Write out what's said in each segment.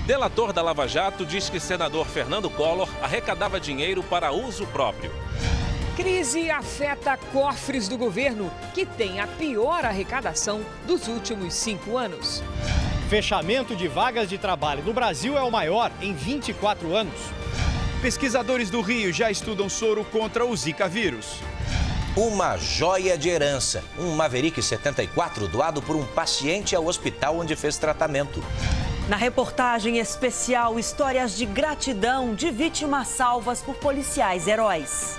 Delator da Lava Jato diz que senador Fernando Collor arrecadava dinheiro para uso próprio. Crise afeta cofres do governo, que tem a pior arrecadação dos últimos 5 anos. Fechamento de vagas de trabalho no Brasil é o maior em 24 anos. Pesquisadores do Rio já estudam soro contra o Zika vírus. Uma joia de herança, um Maverick 74 doado por um paciente ao hospital onde fez tratamento. Na reportagem especial, histórias de gratidão de vítimas salvas por policiais heróis.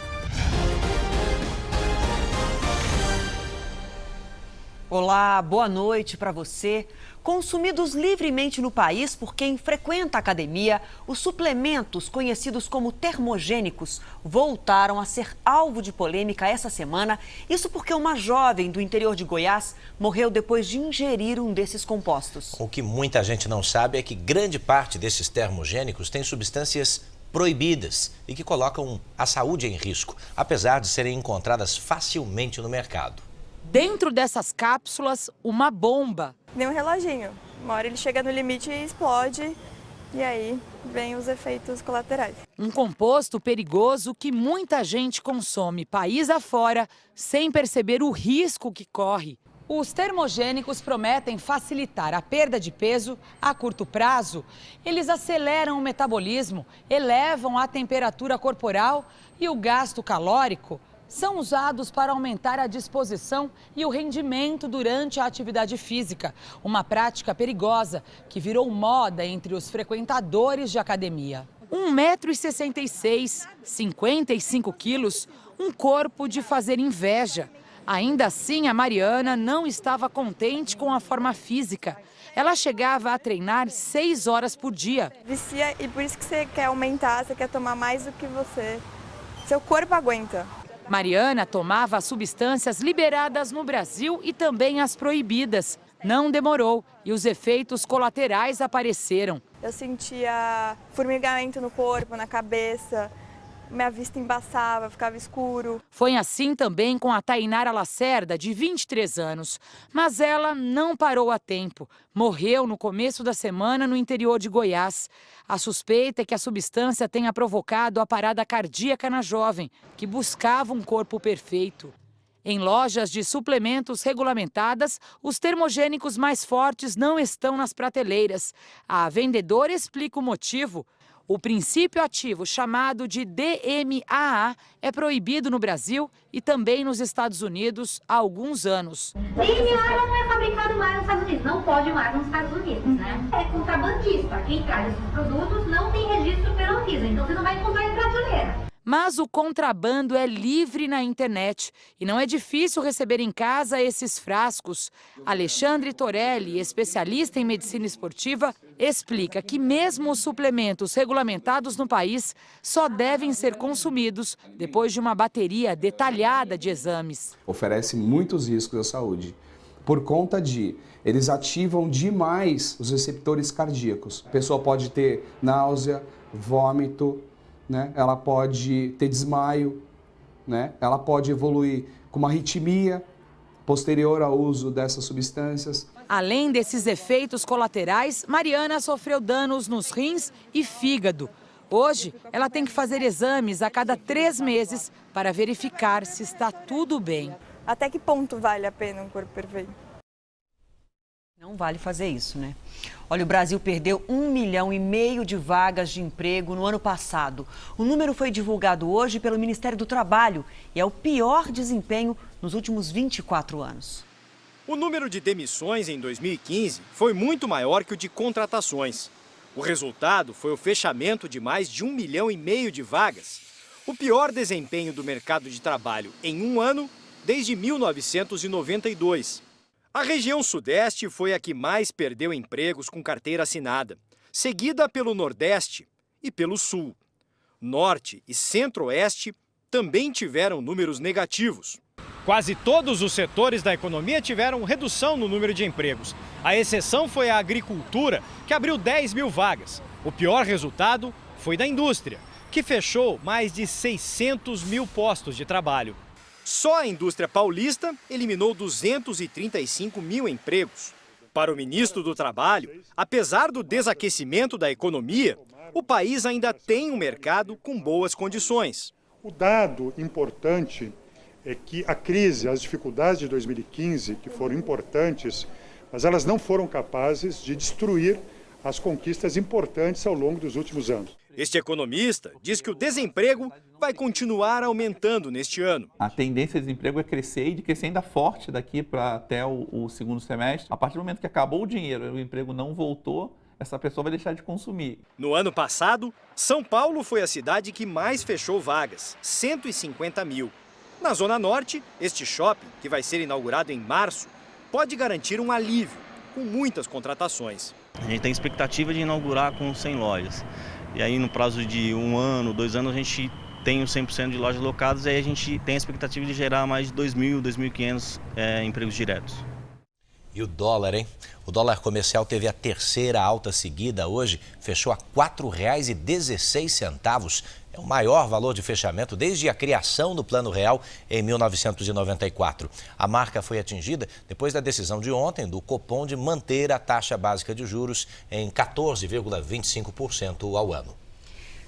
Olá, boa noite para você. Consumidos livremente no país por quem frequenta a academia, os suplementos conhecidos como termogênicos voltaram a ser alvo de polêmica essa semana. Isso porque uma jovem do interior de Goiás morreu depois de ingerir um desses compostos. O que muita gente não sabe é que grande parte desses termogênicos tem substâncias proibidas e que colocam a saúde em risco, apesar de serem encontradas facilmente no mercado. Dentro dessas cápsulas, uma bomba. Nem um reloginho. Uma hora ele chega no limite e explode, e aí vem os efeitos colaterais. Um composto perigoso que muita gente consome país afora sem perceber o risco que corre. Os termogênicos prometem facilitar a perda de peso a curto prazo. Eles aceleram o metabolismo, elevam a temperatura corporal e o gasto calórico. São usados para aumentar a disposição e o rendimento durante a atividade física. Uma prática perigosa que virou moda entre os frequentadores de academia. 1,66 m, 55 quilos, um corpo de fazer inveja. Ainda assim, a Mariana não estava contente com a forma física. Ela chegava a treinar 6 horas por dia. Vicia, e por isso que você quer aumentar, você quer tomar mais do que seu corpo aguenta. Mariana tomava substâncias liberadas no Brasil e também as proibidas. Não demorou e os efeitos colaterais apareceram. Eu sentia formigamento no corpo, na cabeça, minha vista embaçava, ficava escuro. Foi assim também com a Tainara Lacerda, de 23 anos. Mas ela não parou a tempo. Morreu no começo da semana no interior de Goiás. A suspeita é que a substância tenha provocado a parada cardíaca na jovem, que buscava um corpo perfeito. Em lojas de suplementos regulamentadas, os termogênicos mais fortes não estão nas prateleiras. A vendedora explica o motivo. O princípio ativo, chamado de DMAA, é proibido no Brasil e também nos Estados Unidos há alguns anos. DMAA não é fabricado mais nos Estados Unidos, não pode mais nos Estados Unidos, né? É contrabandista. Quem traz esses produtos não tem registro pela Anvisa, então você não vai encontrar em prateleira. Mas o contrabando é livre na internet e não é difícil receber em casa esses frascos. Alexandre Torelli, especialista em medicina esportiva, explica que mesmo os suplementos regulamentados no país só devem ser consumidos depois de uma bateria detalhada de exames. Oferece muitos riscos à saúde, por conta de eles ativam demais os receptores cardíacos. A pessoa pode ter náusea, vômito, né? Ela pode ter desmaio, né? Ela pode evoluir com uma arritmia posterior ao uso dessas substâncias. Além desses efeitos colaterais, Mariana sofreu danos nos rins e fígado. Hoje, ela tem que fazer exames a cada 3 meses para verificar se está tudo bem. Até que ponto vale a pena um corpo perfeito? Não vale fazer isso, né? Olha, o Brasil perdeu 1,5 milhão de vagas de emprego no ano passado. O número foi divulgado hoje pelo Ministério do Trabalho e é o pior desempenho nos últimos 24 anos. O número de demissões em 2015 foi muito maior que o de contratações. O resultado foi o fechamento de mais de 1,5 milhão de vagas. O pior desempenho do mercado de trabalho em um ano desde 1992. A região Sudeste foi a que mais perdeu empregos com carteira assinada, seguida pelo Nordeste e pelo Sul. Norte e Centro-Oeste também tiveram números negativos. Quase todos os setores da economia tiveram redução no número de empregos. A exceção foi a agricultura, que abriu 10 mil vagas. O pior resultado foi da indústria, que fechou mais de 600 mil postos de trabalho. Só a indústria paulista eliminou 235 mil empregos. Para o ministro do Trabalho, apesar do desaquecimento da economia, o país ainda tem um mercado com boas condições. O dado importante é que a crise, as dificuldades de 2015, que foram importantes, mas elas não foram capazes de destruir as conquistas importantes ao longo dos últimos anos. Este economista diz que o desemprego vai continuar aumentando neste ano. A tendência de desemprego é crescer e de crescer ainda forte daqui para até o segundo semestre. A partir do momento que acabou o dinheiro e o emprego não voltou, essa pessoa vai deixar de consumir. No ano passado, São Paulo foi a cidade que mais fechou vagas, 150 mil. Na Zona Norte, este shopping, que vai ser inaugurado em março, pode garantir um alívio, com muitas contratações. A gente tem expectativa de inaugurar com 100 lojas. E aí, no prazo de 1 ano, 2 anos, a gente tem os 100% de lojas locadas e aí a gente tem a expectativa de gerar mais de 2.000, 2.500 empregos diretos. E o dólar, hein? O dólar comercial teve a terceira alta seguida hoje, fechou a R$ 4,16. É o maior valor de fechamento desde a criação do Plano Real em 1994. A marca foi atingida depois da decisão de ontem do Copom de manter a taxa básica de juros em 14,25% ao ano.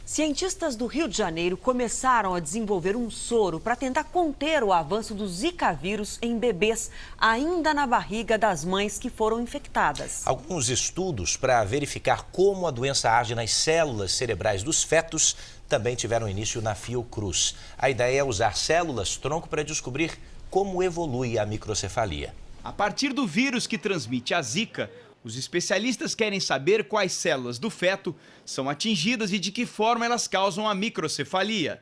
Cientistas do Rio de Janeiro começaram a desenvolver um soro para tentar conter o avanço do Zika vírus em bebês ainda na barriga das mães que foram infectadas. Alguns estudos para verificar como a doença age nas células cerebrais dos fetos também tiveram início na Fiocruz. A ideia é usar células-tronco para descobrir como evolui a microcefalia. A partir do vírus que transmite a Zika, os especialistas querem saber quais células do feto são atingidas e de que forma elas causam a microcefalia.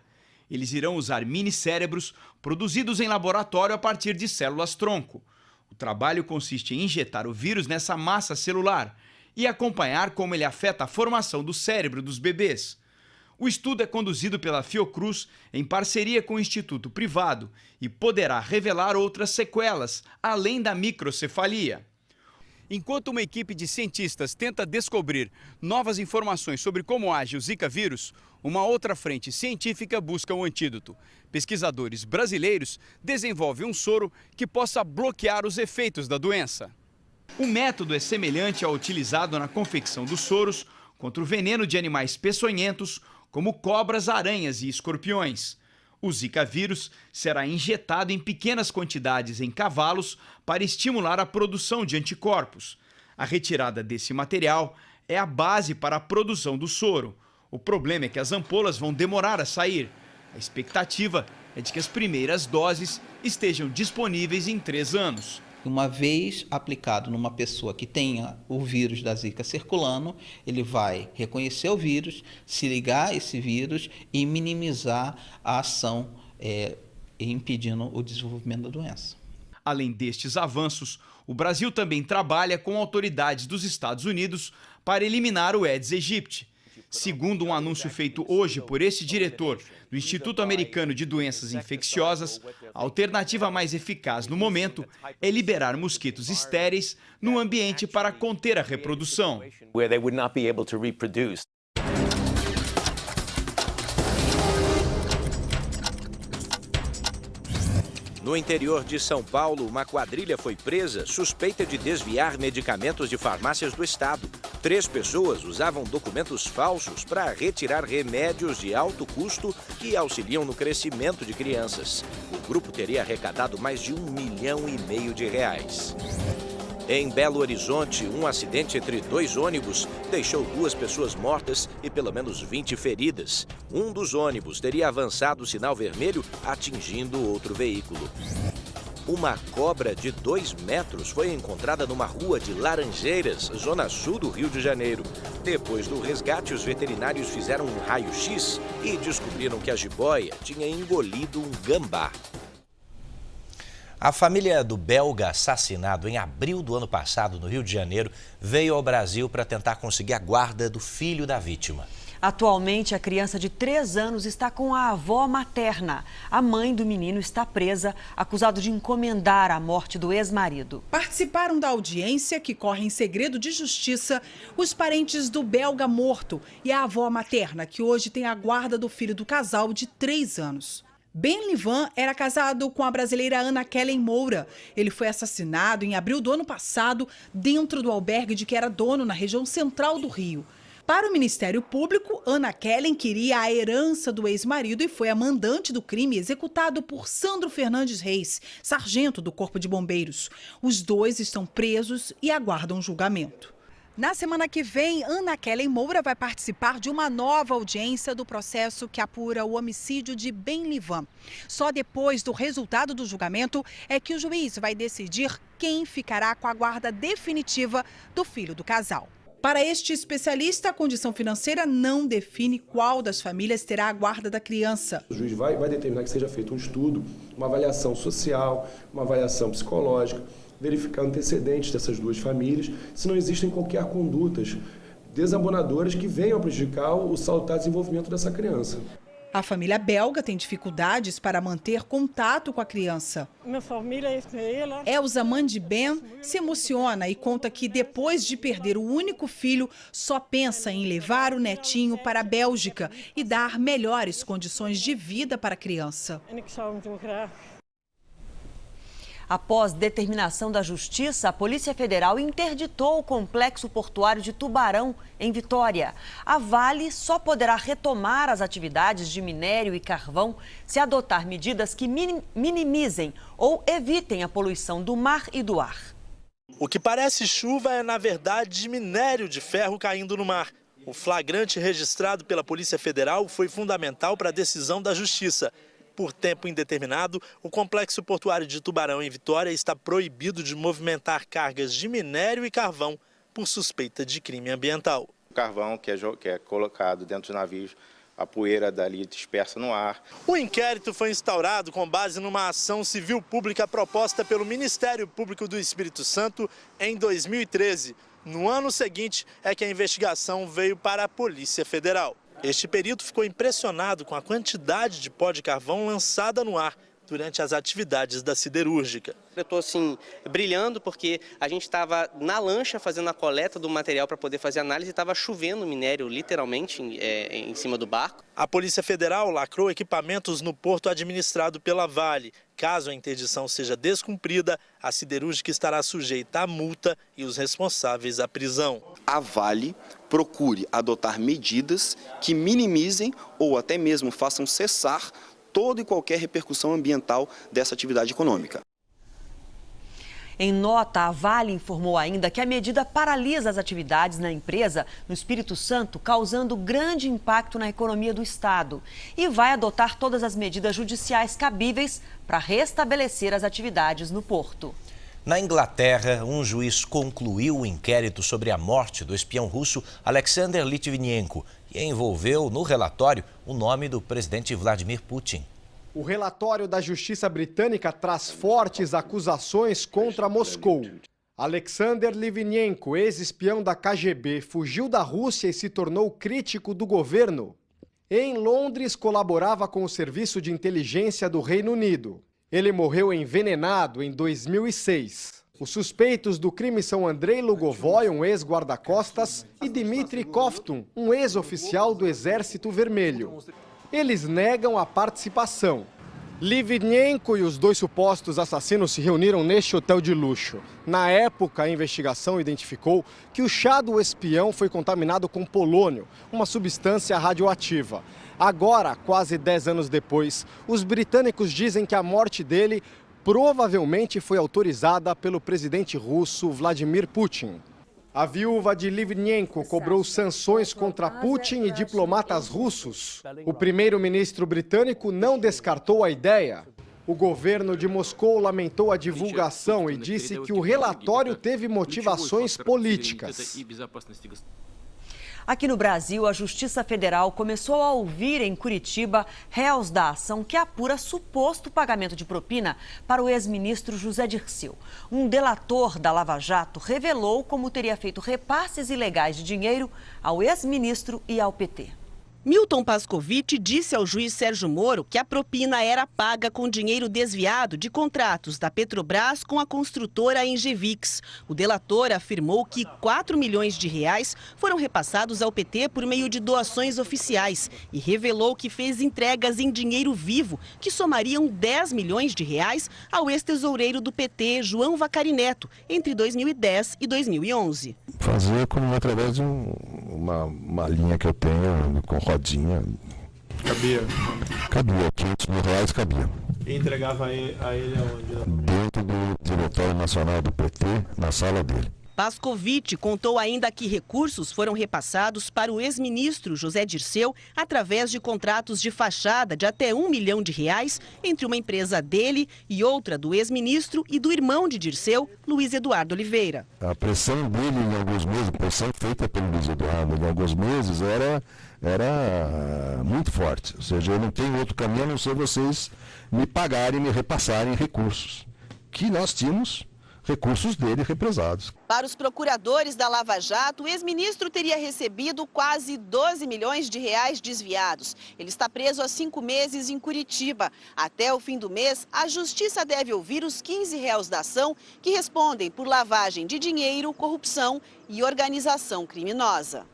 Eles irão usar minicérebros produzidos em laboratório a partir de células-tronco. O trabalho consiste em injetar o vírus nessa massa celular e acompanhar como ele afeta a formação do cérebro dos bebês. O estudo é conduzido pela Fiocruz em parceria com o Instituto Privado e poderá revelar outras sequelas, além da microcefalia. Enquanto uma equipe de cientistas tenta descobrir novas informações sobre como age o Zika vírus, uma outra frente científica busca um antídoto. Pesquisadores brasileiros desenvolvem um soro que possa bloquear os efeitos da doença. O método é semelhante ao utilizado na confecção dos soros contra o veneno de animais peçonhentos, como cobras, aranhas e escorpiões. O Zika vírus será injetado em pequenas quantidades em cavalos para estimular a produção de anticorpos. A retirada desse material é a base para a produção do soro. O problema é que as ampolas vão demorar a sair. A expectativa é de que as primeiras doses estejam disponíveis em 3 anos. Uma vez aplicado numa pessoa que tenha o vírus da Zika circulando, ele vai reconhecer o vírus, se ligar a esse vírus e minimizar a ação, impedindo o desenvolvimento da doença. Além destes avanços, o Brasil também trabalha com autoridades dos Estados Unidos para eliminar o Aedes aegypti. Segundo um anúncio feito hoje por esse diretor do Instituto Americano de Doenças Infecciosas, a alternativa mais eficaz no momento é liberar mosquitos estéreis no ambiente para conter a reprodução. No interior de São Paulo, uma quadrilha foi presa suspeita de desviar medicamentos de farmácias do estado. 3 pessoas usavam documentos falsos para retirar remédios de alto custo que auxiliam no crescimento de crianças. O grupo teria arrecadado mais de R$1,5 milhão de reais. Em Belo Horizonte, um acidente entre 2 ônibus deixou 2 pessoas mortas e pelo menos 20 feridas. Um dos ônibus teria avançado o sinal vermelho, atingindo outro veículo. Uma cobra de 2 metros foi encontrada numa rua de Laranjeiras, zona sul do Rio de Janeiro. Depois do resgate, os veterinários fizeram um raio-x e descobriram que a jiboia tinha engolido um gambá. A família do belga assassinado em abril do ano passado no Rio de Janeiro veio ao Brasil para tentar conseguir a guarda do filho da vítima. Atualmente, a criança de 3 anos está com a avó materna. A mãe do menino está presa, acusado de encomendar a morte do ex-marido. Participaram da audiência, que corre em segredo de justiça, os parentes do belga morto e a avó materna, que hoje tem a guarda do filho do casal de 3 anos. Ben-Livan era casado com a brasileira Ana Kellen Moura. Ele foi assassinado em abril do ano passado dentro do albergue de que era dono na região central do Rio. Para o Ministério Público, Ana Kellen queria a herança do ex-marido e foi a mandante do crime executado por Sandro Fernandes Reis, sargento do Corpo de Bombeiros. Os dois estão presos e aguardam julgamento. Na semana que vem, Ana Kellen Moura vai participar de uma nova audiência do processo que apura o homicídio de Ben-Livan. Só depois do resultado do julgamento é que o juiz vai decidir quem ficará com a guarda definitiva do filho do casal. Para este especialista, a condição financeira não define qual das famílias terá a guarda da criança. O juiz vai determinar que seja feito um estudo, uma avaliação social, uma avaliação psicológica, verificar antecedentes dessas duas famílias, se não existem qualquer condutas desabonadoras que venham a prejudicar o salutar desenvolvimento dessa criança. A família belga tem dificuldades para manter contato com a criança. Minha família é Elza, mãe de Ben, se emociona e conta que depois de perder o único filho, só pensa em levar o netinho para a Bélgica e dar melhores condições de vida para a criança. Após determinação da Justiça, a Polícia Federal interditou o complexo portuário de Tubarão, em Vitória. A Vale só poderá retomar as atividades de minério e carvão se adotar medidas que minimizem ou evitem a poluição do mar e do ar. O que parece chuva é, na verdade, minério de ferro caindo no mar. O flagrante registrado pela Polícia Federal foi fundamental para a decisão da Justiça. Por tempo indeterminado, o complexo portuário de Tubarão, em Vitória, está proibido de movimentar cargas de minério e carvão por suspeita de crime ambiental. O carvão que é colocado dentro dos navios, a poeira dali dispersa no ar. O inquérito foi instaurado com base numa ação civil pública proposta pelo Ministério Público do Espírito Santo em 2013. No ano seguinte é que a investigação veio para a Polícia Federal. Este perito ficou impressionado com a quantidade de pó de carvão lançada no ar durante as atividades da siderúrgica. Eu estou assim, brilhando porque a gente estava na lancha fazendo a coleta do material para poder fazer análise e estava chovendo minério literalmente em cima do barco. A Polícia Federal lacrou equipamentos no porto administrado pela Vale. Caso a interdição seja descumprida, a siderúrgica estará sujeita à multa e os responsáveis à prisão. A Vale procure adotar medidas que minimizem ou até mesmo façam cessar toda e qualquer repercussão ambiental dessa atividade econômica. Em nota, a Vale informou ainda que a medida paralisa as atividades na empresa no Espírito Santo, causando grande impacto na economia do estado, e vai adotar todas as medidas judiciais cabíveis para restabelecer as atividades no porto. Na Inglaterra, um juiz concluiu o inquérito sobre a morte do espião russo Alexander Litvinenko e envolveu no relatório o nome do presidente Vladimir Putin. O relatório da Justiça Britânica traz fortes acusações contra Moscou. Alexander Litvinenko, ex-espião da KGB, fugiu da Rússia e se tornou crítico do governo. Em Londres, colaborava com o Serviço de Inteligência do Reino Unido. Ele morreu envenenado em 2006. Os suspeitos do crime são Andrei Lugovoy, um ex-guarda-costas, e Dmitry Kovtun, um ex-oficial do Exército Vermelho. Eles negam a participação. Litvinenko e os dois supostos assassinos se reuniram neste hotel de luxo. Na época, a investigação identificou que o chá do espião foi contaminado com polônio, uma substância radioativa. Agora, quase 10 anos depois, os britânicos dizem que a morte dele provavelmente foi autorizada pelo presidente russo Vladimir Putin. A viúva de Litvinenko cobrou sanções contra Putin e diplomatas russos. O primeiro-ministro britânico não descartou a ideia. O governo de Moscou lamentou a divulgação e disse que o relatório teve motivações políticas. Aqui no Brasil, a Justiça Federal começou a ouvir em Curitiba réus da ação que apura suposto pagamento de propina para o ex-ministro José Dirceu. Um delator da Lava Jato revelou como teria feito repasses ilegais de dinheiro ao ex-ministro e ao PT. Milton Pascovitch disse ao juiz Sérgio Moro que a propina era paga com dinheiro desviado de contratos da Petrobras com a construtora Engevix. O delator afirmou que 4 milhões de reais foram repassados ao PT por meio de doações oficiais e revelou que fez entregas em dinheiro vivo que somariam 10 milhões de reais ao ex-tesoureiro do PT, João Vacari Neto, entre 2010 e 2011. Fazia como através de uma linha que eu tenho com rodinha. Cabia, 500 mil reais cabia. E entregava a ele aonde? Dentro do Diretório Nacional do PT, na sala dele. Pascovitch contou ainda que recursos foram repassados para o ex-ministro José Dirceu através de contratos de fachada de até 1 milhão de reais entre uma empresa dele e outra do ex-ministro e do irmão de Dirceu, Luiz Eduardo Oliveira. A pressão dele em alguns meses, a pressão feita pelo Luiz Eduardo em alguns meses era muito forte. Ou seja, eu não tenho outro caminho a não ser vocês me pagarem, me repassarem recursos que nós tínhamos. Recursos dele represados. Para os procuradores da Lava Jato, o ex-ministro teria recebido quase 12 milhões de reais desviados. Ele está preso há 5 meses em Curitiba. Até o fim do mês, a justiça deve ouvir os 15 réus da ação que respondem por lavagem de dinheiro, corrupção e organização criminosa.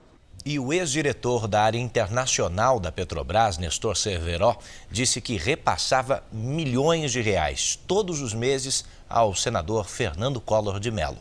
E o ex-diretor da área internacional da Petrobras, Nestor Cerveró, disse que repassava milhões de reais todos os meses ao senador Fernando Collor de Mello.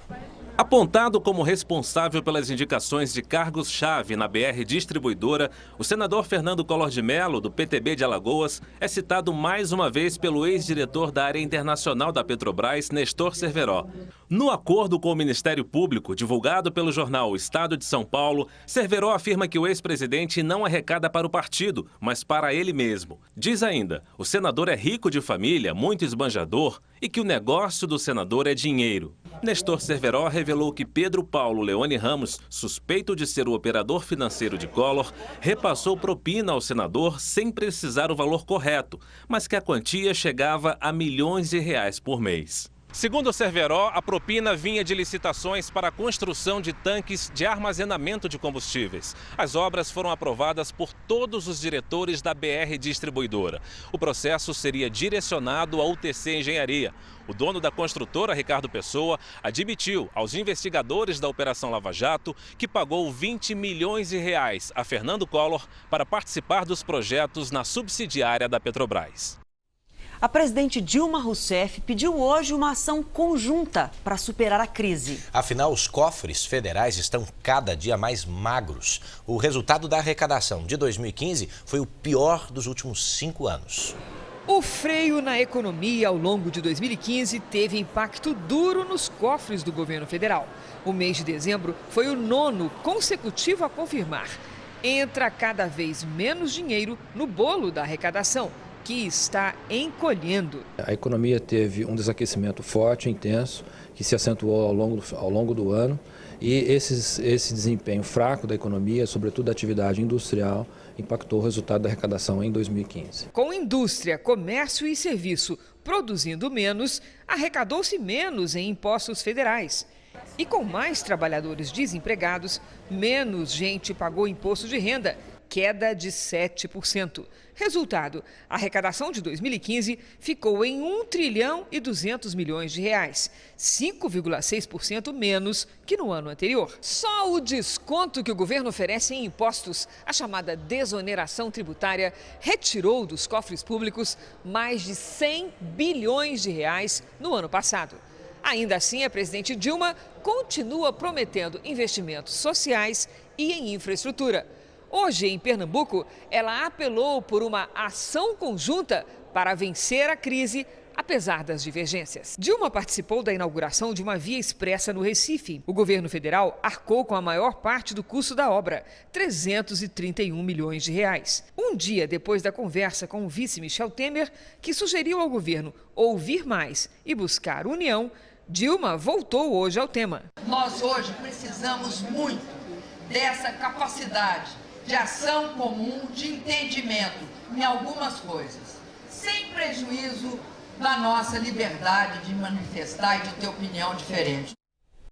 Apontado como responsável pelas indicações de cargos-chave na BR Distribuidora, o senador Fernando Collor de Mello, do PTB de Alagoas, é citado mais uma vez pelo ex-diretor da área internacional da Petrobras, Nestor Cerveró. No acordo com o Ministério Público, divulgado pelo jornal O Estado de São Paulo, Cerveró afirma que o ex-presidente não arrecada para o partido, mas para ele mesmo. Diz ainda, o senador é rico de família, muito esbanjador, e que o negócio do senador é dinheiro. Nestor Cerveró revelou que Pedro Paulo Leone Ramos, suspeito de ser o operador financeiro de Collor, repassou propina ao senador sem precisar o valor correto, mas que a quantia chegava a milhões de reais por mês. Segundo Cerveró, a propina vinha de licitações para a construção de tanques de armazenamento de combustíveis. As obras foram aprovadas por todos os diretores da BR Distribuidora. O processo seria direcionado à UTC Engenharia. O dono da construtora, Ricardo Pessoa, admitiu aos investigadores da Operação Lava Jato que pagou 20 milhões de reais a Fernando Collor para participar dos projetos na subsidiária da Petrobras. A presidente Dilma Rousseff pediu hoje uma ação conjunta para superar a crise. Afinal, os cofres federais estão cada dia mais magros. O resultado da arrecadação de 2015 foi o pior dos últimos 5 anos. O freio na economia ao longo de 2015 teve impacto duro nos cofres do governo federal. O mês de dezembro foi o 9º consecutivo a confirmar. Entra cada vez menos dinheiro no bolo da arrecadação, que está encolhendo. A economia teve um desaquecimento forte, intenso, que se acentuou ao longo do ano, e esse desempenho fraco da economia, sobretudo da atividade industrial, impactou o resultado da arrecadação em 2015. Com indústria, comércio e serviço produzindo menos, arrecadou-se menos em impostos federais. E com mais trabalhadores desempregados, menos gente pagou imposto de renda, queda de 7%. Resultado, a arrecadação de 2015 ficou em 1 trilhão e 200 milhões de reais, 5,6% menos que no ano anterior. Só o desconto que o governo oferece em impostos, a chamada desoneração tributária, retirou dos cofres públicos mais de 100 bilhões de reais no ano passado. Ainda assim, a presidente Dilma continua prometendo investimentos sociais e em infraestrutura. Hoje, em Pernambuco, ela apelou por uma ação conjunta para vencer a crise, apesar das divergências. Dilma participou da inauguração de uma via expressa no Recife. O governo federal arcou com a maior parte do custo da obra, 331 milhões de reais. Um dia depois da conversa com o vice Michel Temer, que sugeriu ao governo ouvir mais e buscar união, Dilma voltou hoje ao tema. Nós hoje precisamos muito dessa capacidade de ação comum, de entendimento em algumas coisas, sem prejuízo da nossa liberdade de manifestar e de ter opinião diferente.